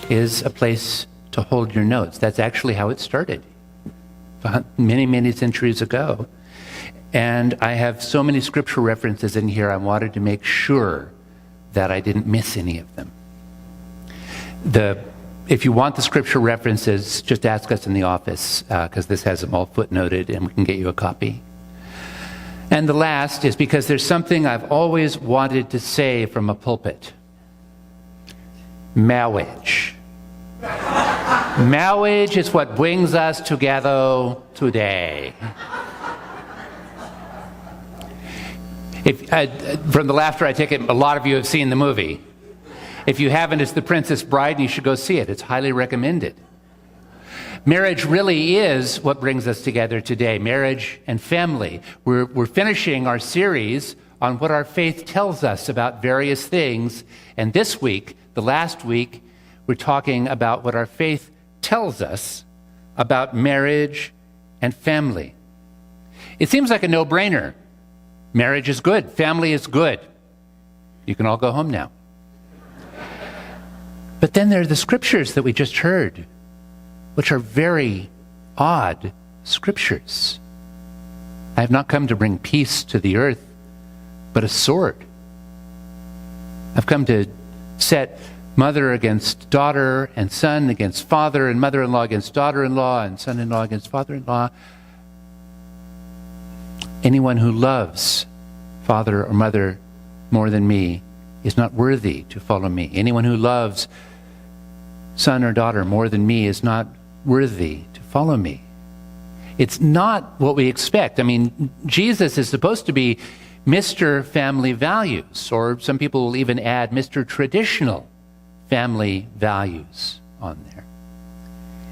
is a place to hold your notes. That's actually how it started many, many centuries ago. And I have so many scriptural references in here, I wanted to make sure that I didn't miss any of them. If you want the scriptural references, just ask us in the office, because this has them all footnoted and we can get you a copy. And the last is because there's something I've always wanted to say from a pulpit. Marriage. Marriage is what brings us together today. From the laughter I take it, a lot of you have seen the movie. If you haven't, it's The Princess Bride, and you should go see it. It's highly recommended. Marriage really is what brings us together today, marriage and family. We're finishing our series on what our faith tells us about various things. And this week, the last week, we're talking about what our faith tells us about marriage and family. It seems like a no-brainer. Marriage is good. Family is good. You can all go home now. But then there are the scriptures that we just heard, which are very odd scriptures. I have not come to bring peace to the earth, but a sword. I've come to set mother against daughter, and son against father, and mother-in-law against daughter-in-law, and son-in-law against father-in-law. Anyone who loves father or mother more than me is not worthy to follow me. Anyone who loves son or daughter more than me is not worthy to follow me. It's not what we expect. I mean, Jesus is supposed to be Mr. Family Values, or some people will even add Mr. Traditional Family Values on there.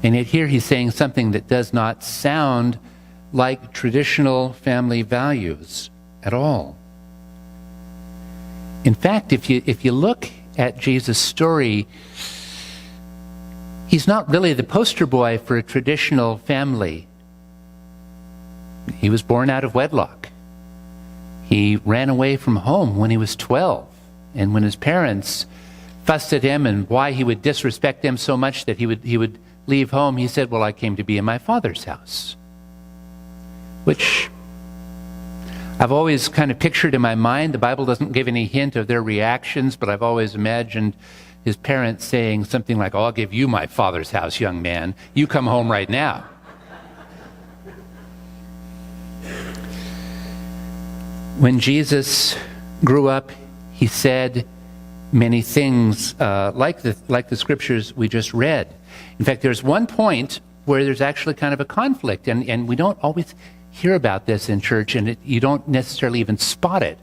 And yet here he's saying something that does not sound like traditional family values at all. In fact, if you look at Jesus' story, he's not really the poster boy for a traditional family. He was born out of wedlock. He ran away from home when he was 12. And when his parents fussed at him and why he would disrespect them so much that he would leave home, he said, well, I came to be in my father's house. Which I've always kind of pictured in my mind. The Bible doesn't give any hint of their reactions, but I've always imagined his parents saying something like, oh, I'll give you my father's house, young man. You come home right now. When Jesus grew up, he said many things like the scriptures we just read. In fact, there's one point where there's actually kind of a conflict, and we don't always hear about this in church, and you don't necessarily even spot it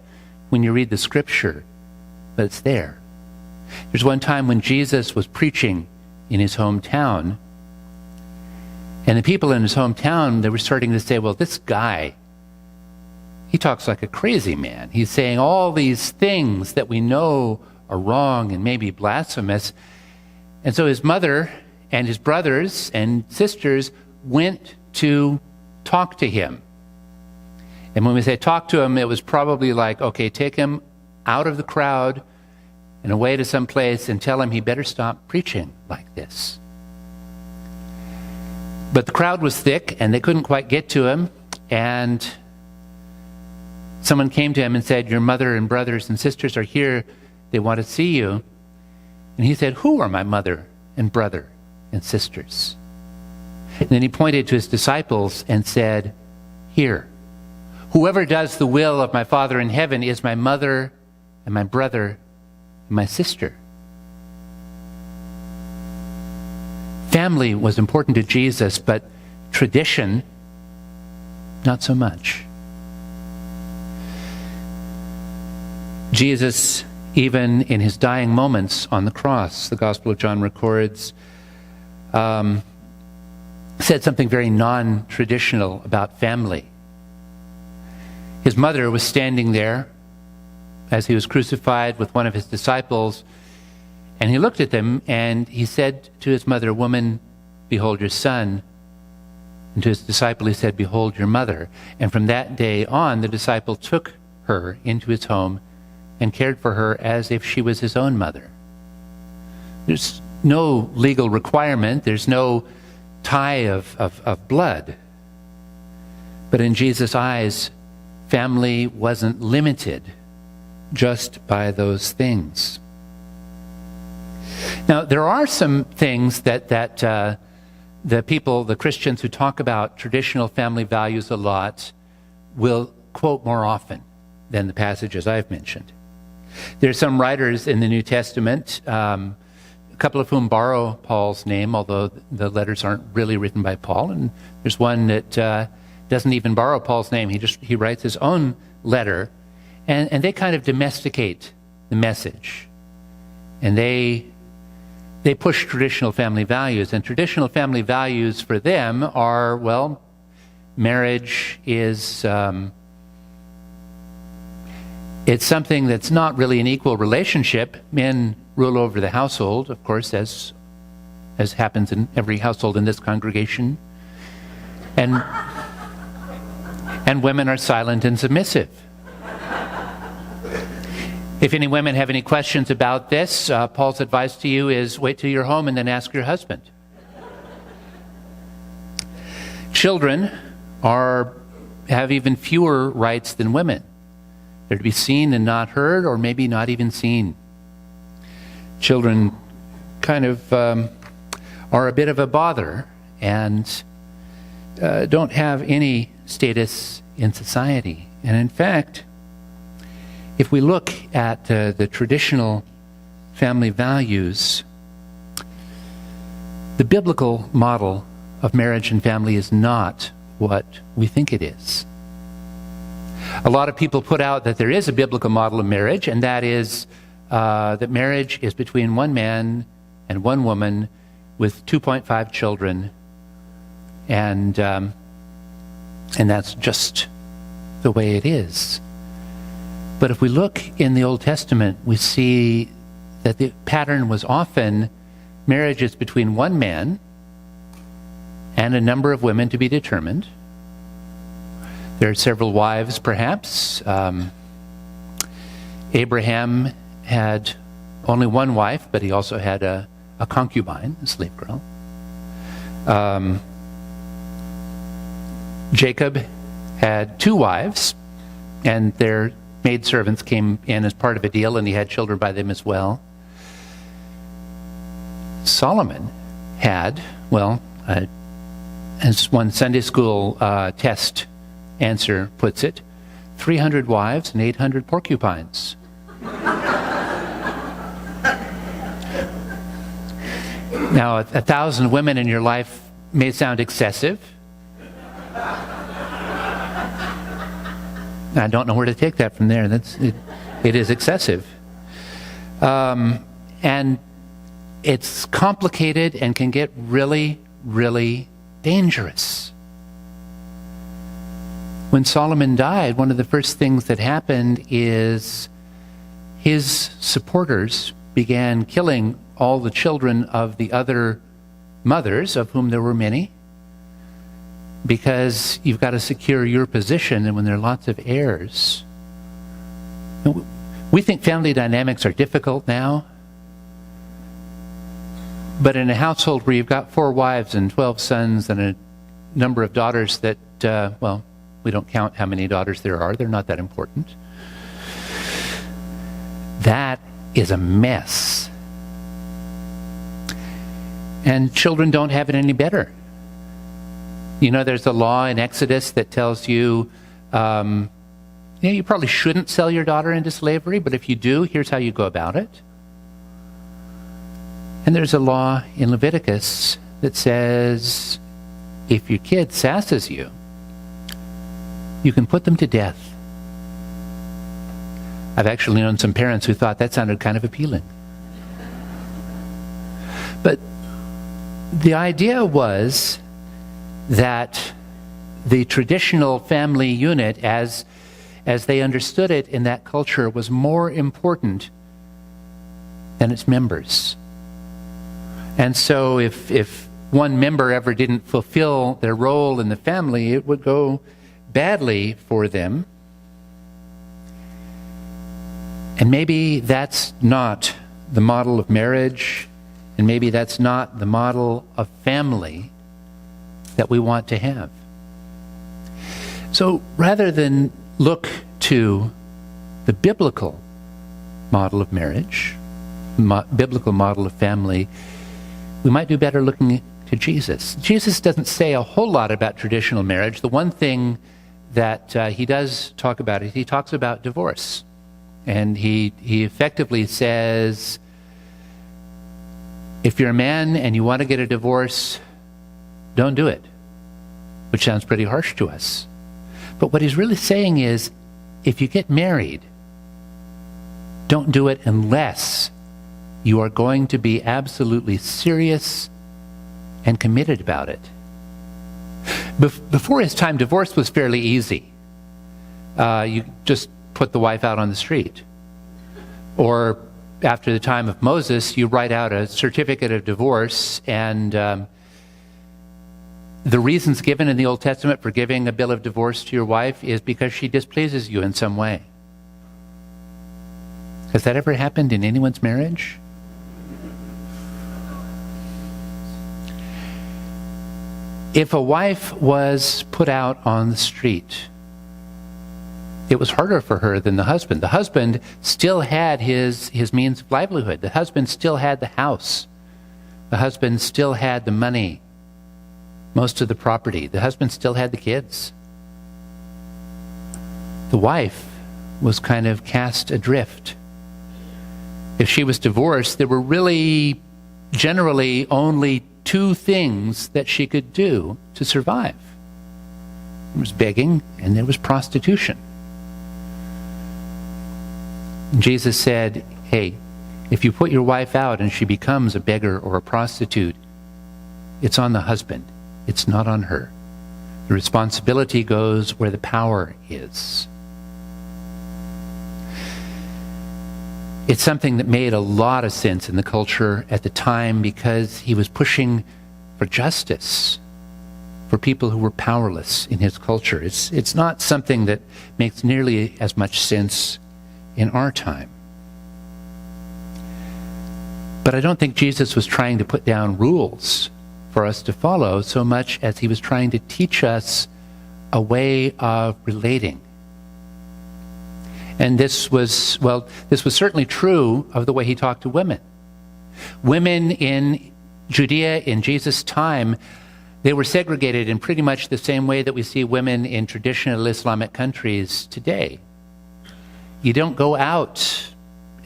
when you read the scripture, but it's there. There's one time when Jesus was preaching in his hometown, and the people in his hometown, they were starting to say, well, this guy, he talks like a crazy man. He's saying all these things that we know are wrong and maybe blasphemous. And so his mother and his brothers and sisters went to talk to him. And when we say talk to him, it was probably like, okay, take him out of the crowd and away to some place and tell him he better stop preaching like this. But the crowd was thick and they couldn't quite get to him, and someone came to him and said, your mother and brothers and sisters are here. They want to see you. And he said, who are my mother and brother and sisters? And then he pointed to his disciples and said, here, whoever does the will of my Father in heaven is my mother and my brother and my sister. Family was important to Jesus, but tradition, not so much. Jesus, even in his dying moments on the cross, the Gospel of John records, said something very non-traditional about family. His mother was standing there as he was crucified with one of his disciples, and he looked at them and he said to his mother, woman, behold your son. And to his disciple he said, behold your mother. And from that day on, the disciple took her into his home and cared for her as if she was his own mother. There's no legal requirement. There's no tie of blood. But in Jesus' eyes, family wasn't limited just by those things. Now, there are some things that the Christians who talk about traditional family values a lot will quote more often than the passages I've mentioned. There's some writers in the New Testament, a couple of whom borrow Paul's name, although the letters aren't really written by Paul. And there's one that doesn't even borrow Paul's name. He writes his own letter, and they kind of domesticate the message. And they push traditional family values. And traditional family values for them are, well, marriage is it's something that's not really an equal relationship. Men rule over the household, of course, as happens in every household in this congregation. And women are silent and submissive. If any women have any questions about this, Paul's advice to you is wait till you're home and then ask your husband. Children have even fewer rights than women. They're to be seen and not heard, or maybe not even seen. Children kind of are a bit of a bother and don't have any status in society. And in fact, if we look at the traditional family values, the biblical model of marriage and family is not what we think it is. A lot of people put out that there is a biblical model of marriage, and that is that marriage is between one man and one woman with 2.5 children, and that's just the way it is. But if we look in the Old Testament, we see that the pattern was often marriages between one man and a number of women to be determined. There are several wives, perhaps. Abraham had only one wife, but he also had a concubine, a slave girl. Jacob had two wives, and their maidservants came in as part of a deal, and he had children by them as well. Solomon had, as one Sunday school test answer puts it, 300 wives and 800 porcupines. Now, 1,000 women in your life may sound excessive. I don't know where to take that from there. It is excessive. And it's complicated and can get really, really dangerous. When Solomon died, one of the first things that happened is his supporters began killing all the children of the other mothers, of whom there were many, because you've got to secure your position, and when there are lots of heirs. We think family dynamics are difficult now, but in a household where you've got 4 wives and 12 sons and a number of daughters that, we don't count how many daughters there are. They're not that important. That is a mess. And children don't have it any better. You know, there's a law in Exodus that tells you, you probably shouldn't sell your daughter into slavery, but if you do, here's how you go about it. And there's a law in Leviticus that says if your kid sasses you, you can put them to death. I've actually known some parents who thought that sounded kind of appealing. But the idea was that the traditional family unit, as they understood it in that culture, was more important than its members. And so if one member ever didn't fulfill their role in the family, it would go badly for them. And maybe that's not the model of marriage And maybe that's not the model of family that we want to have. So rather than look to the biblical model of marriage, biblical model of family, we might do better looking to Jesus. Jesus doesn't say a whole lot about traditional marriage. The one thing that he does talk about is he talks about divorce. And he effectively says, if you're a man and you want to get a divorce, don't do it, which sounds pretty harsh to us. But what he's really saying is, if you get married, don't do it unless you are going to be absolutely serious and committed about it. Before his time, divorce was fairly easy. You just put the wife out on the street. Or after the time of Moses, you write out a certificate of divorce, and the reasons given in the Old Testament for giving a bill of divorce to your wife is because she displeases you in some way. Has that ever happened in anyone's marriage? If a wife was put out on the street, it was harder for her than the husband. The husband still had his means of livelihood. The husband still had the house. The husband still had the money, most of the property. The husband still had the kids. The wife was kind of cast adrift. If she was divorced, there were really generally only two things that she could do to survive. There was begging and there was prostitution. Jesus said, hey, if you put your wife out and she becomes a beggar or a prostitute, it's on the husband. It's not on her. The responsibility goes where the power is. It's something that made a lot of sense in the culture at the time because he was pushing for justice for people who were powerless in his culture. It's not something that makes nearly as much sense in our time. But I don't think Jesus was trying to put down rules for us to follow so much as he was trying to teach us a way of relating. And this was certainly true of the way he talked to women. Women in Judea in Jesus' time, they were segregated in pretty much the same way that we see women in traditional Islamic countries today. You don't go out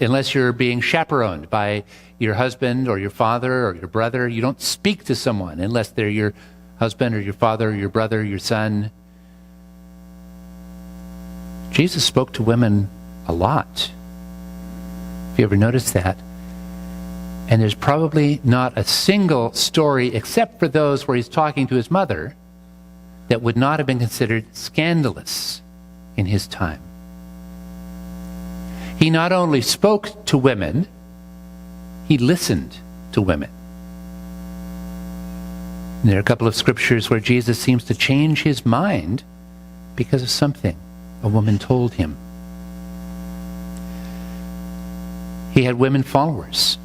unless you're being chaperoned by your husband or your father or your brother. You don't speak to someone unless they're your husband or your father or your brother or your son. Jesus spoke to women a lot. If you ever noticed that. And there's probably not a single story, except for those where he's talking to his mother, that would not have been considered scandalous in his time. He not only spoke to women, he listened to women. And there are a couple of scriptures where Jesus seems to change his mind because of something a woman told him. He had women followers,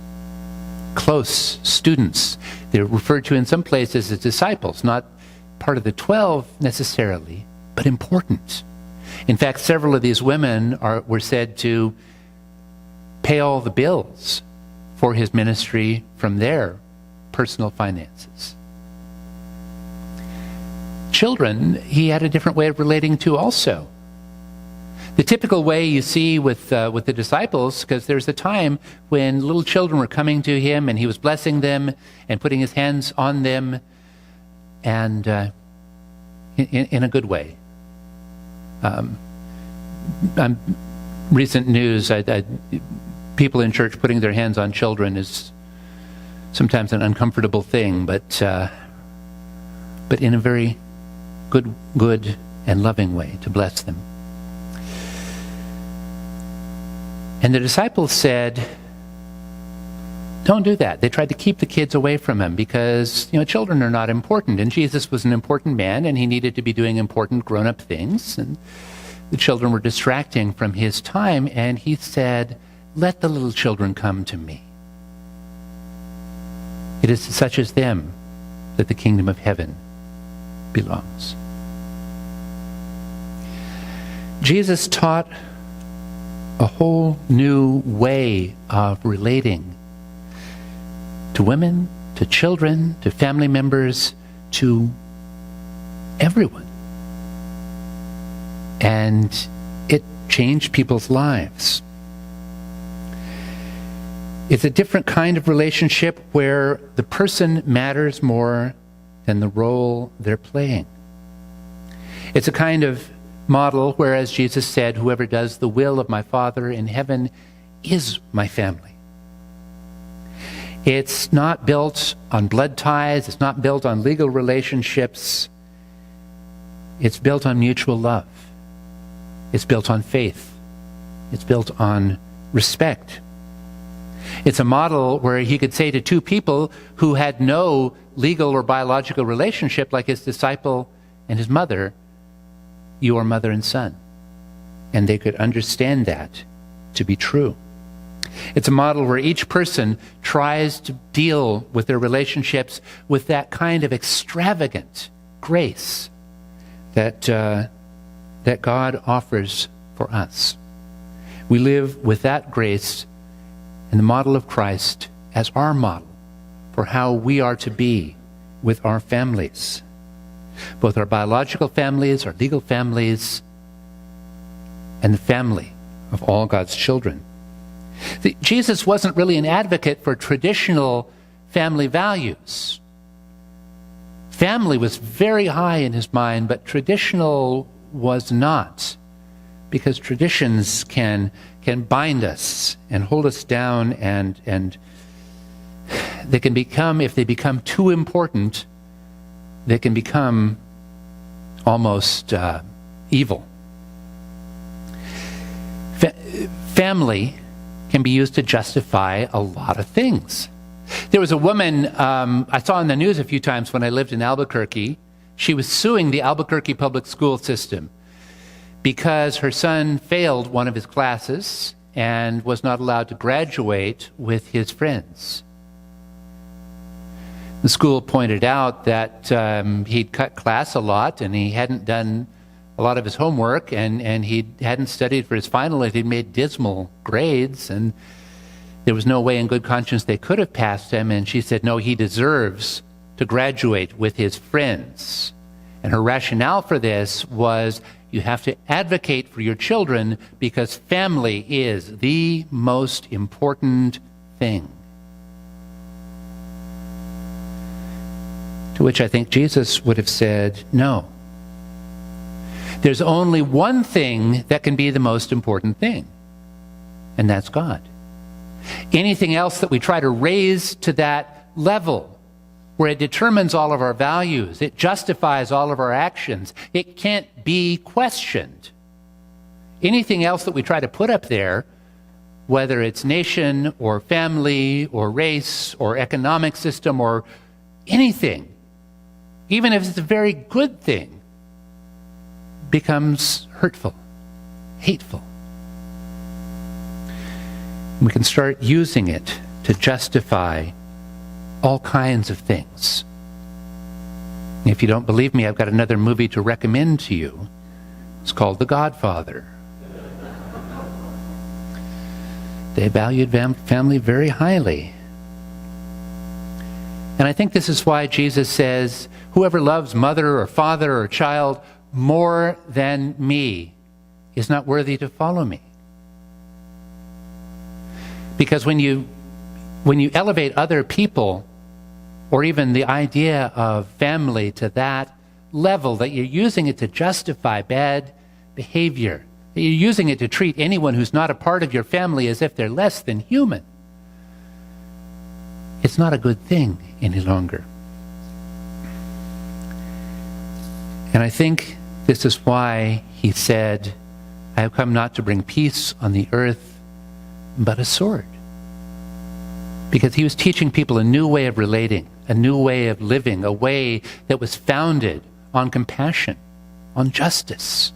close students. They're referred to in some places as disciples, not part of the 12 necessarily, but important. In fact, several of these women were said to pay all the bills for his ministry from their personal finances. Children, he had a different way of relating to also. The typical way you see with the disciples, because there's a time when little children were coming to him and he was blessing them and putting his hands on them, and in a good way. Recent news, people in church putting their hands on children is sometimes an uncomfortable thing, but in a very good and loving way to bless them. And the disciples said, don't do that. They tried to keep the kids away from him because, children are not important. And Jesus was an important man and he needed to be doing important grown-up things. And the children were distracting from his time. And he said, let the little children come to me. It is to such as them that the kingdom of heaven belongs. Jesus taught a whole new way of relating to women, to children, to family members, to everyone. And it changed people's lives. It's a different kind of relationship where the person matters more than the role they're playing. It's a kind of model where, as Jesus said, whoever does the will of my Father in heaven is my family. It's not built on blood ties. It's not built on legal relationships. It's built on mutual love. It's built on faith. It's built on respect. It's a model where he could say to two people who had no legal or biological relationship, like his disciple and his mother, you are mother and son. And they could understand that to be true. It's a model where each person tries to deal with their relationships with that kind of extravagant grace that God offers for us. We live with that grace and the model of Christ as our model for how we are to be with our families, both our biological families, our legal families, and the family of all God's children. Jesus wasn't really an advocate for traditional family values. Family was very high in his mind, but traditional was not, because traditions can bind us and hold us down, and they can become, if they become too important, they can become almost evil. Family can be used to justify a lot of things. There was a woman I saw in the news a few times when I lived in Albuquerque. She was suing the Albuquerque public school system because her son failed one of his classes and was not allowed to graduate with his friends. The school pointed out that he'd cut class a lot and he hadn't done a lot of his homework, and he hadn't studied for his final, and he'd made dismal grades, and there was no way in good conscience they could have passed him. And she said, no, he deserves to graduate with his friends. And her rationale for this was, you have to advocate for your children because family is the most important thing. To which I think Jesus would have said, no. There's only one thing that can be the most important thing, and that's God. Anything else that we try to raise to that level, where it determines all of our values, it justifies all of our actions, it can't be questioned. Anything else that we try to put up there, whether it's nation or family or race or economic system or anything, even if it's a very good thing, becomes hurtful, hateful. We can start using it to justify all kinds of things. If you don't believe me, I've got another movie to recommend to you. It's called The Godfather. They valued family very highly. And I think this is why Jesus says, whoever loves mother or father or child more than me is not worthy to follow me. Because when you elevate other people, or even the idea of family to that level, that you're using it to justify bad behavior, that you're using it to treat anyone who's not a part of your family as if they're less than human, it's not a good thing any longer. And I think this is why he said, I have come not to bring peace on the earth, but a sword. Because he was teaching people a new way of relating, a new way of living, a way that was founded on compassion, on justice,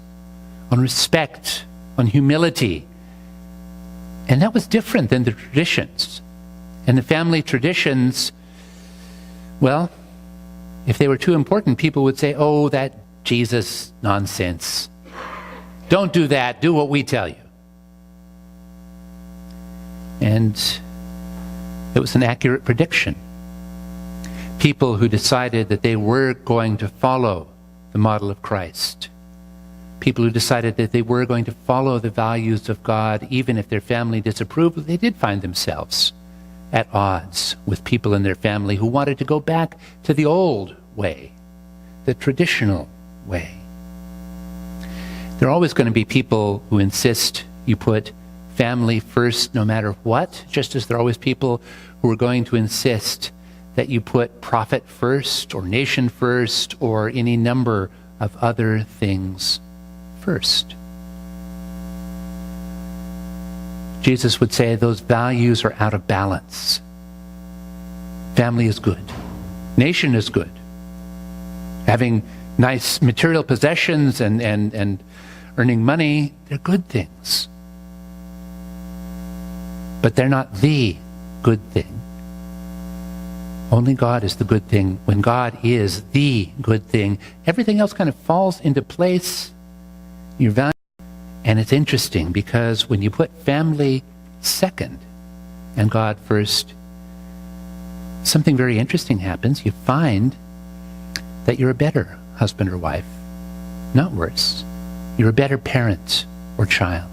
on respect, on humility. And that was different than the traditions. And the family traditions Well, if they were too important, people would say, oh, that Jesus nonsense. Don't do that. Do what we tell you. And it was an accurate prediction. People who decided that they were going to follow the model of Christ. People who decided that they were going to follow the values of God, even if their family disapproved, they did find themselves at odds with people in their family who wanted to go back to the old way, the traditional way. There are always going to be people who insist you put family first no matter what, just as there are always people who are going to insist that you put profit first or nation first or any number of other things first. Jesus would say those values are out of balance. Family is good. Nation is good. Having nice material possessions and earning money, they're good things. But they're not the good thing. Only God is the good thing. When God is the good thing, everything else kind of falls into place. Your value. And it's interesting because when you put family second and God first, something very interesting happens. You find that you're a better husband or wife, not worse. You're a better parent or child,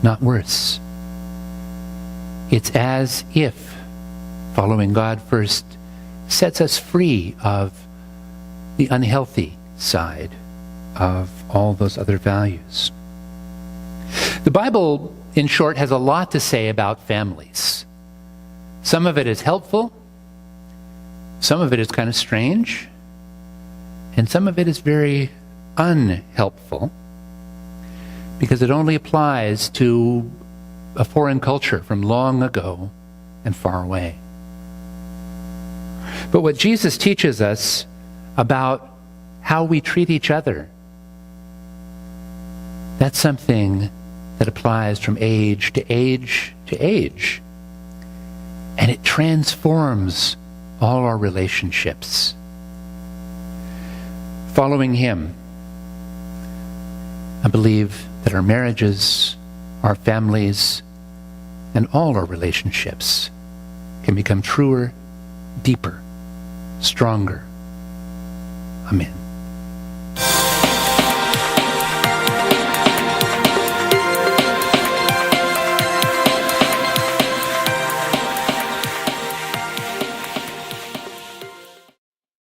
not worse. It's as if following God first sets us free of the unhealthy side of all those other values. The Bible, in short, has a lot to say about families. Some of it is helpful, some of it is kind of strange, and some of it is very unhelpful because it only applies to a foreign culture from long ago and far away. But what Jesus teaches us about how we treat each other, that's something that applies from age to age to age. And it transforms all our relationships. Following Him, I believe that our marriages, our families, and all our relationships can become truer, deeper, stronger. Amen.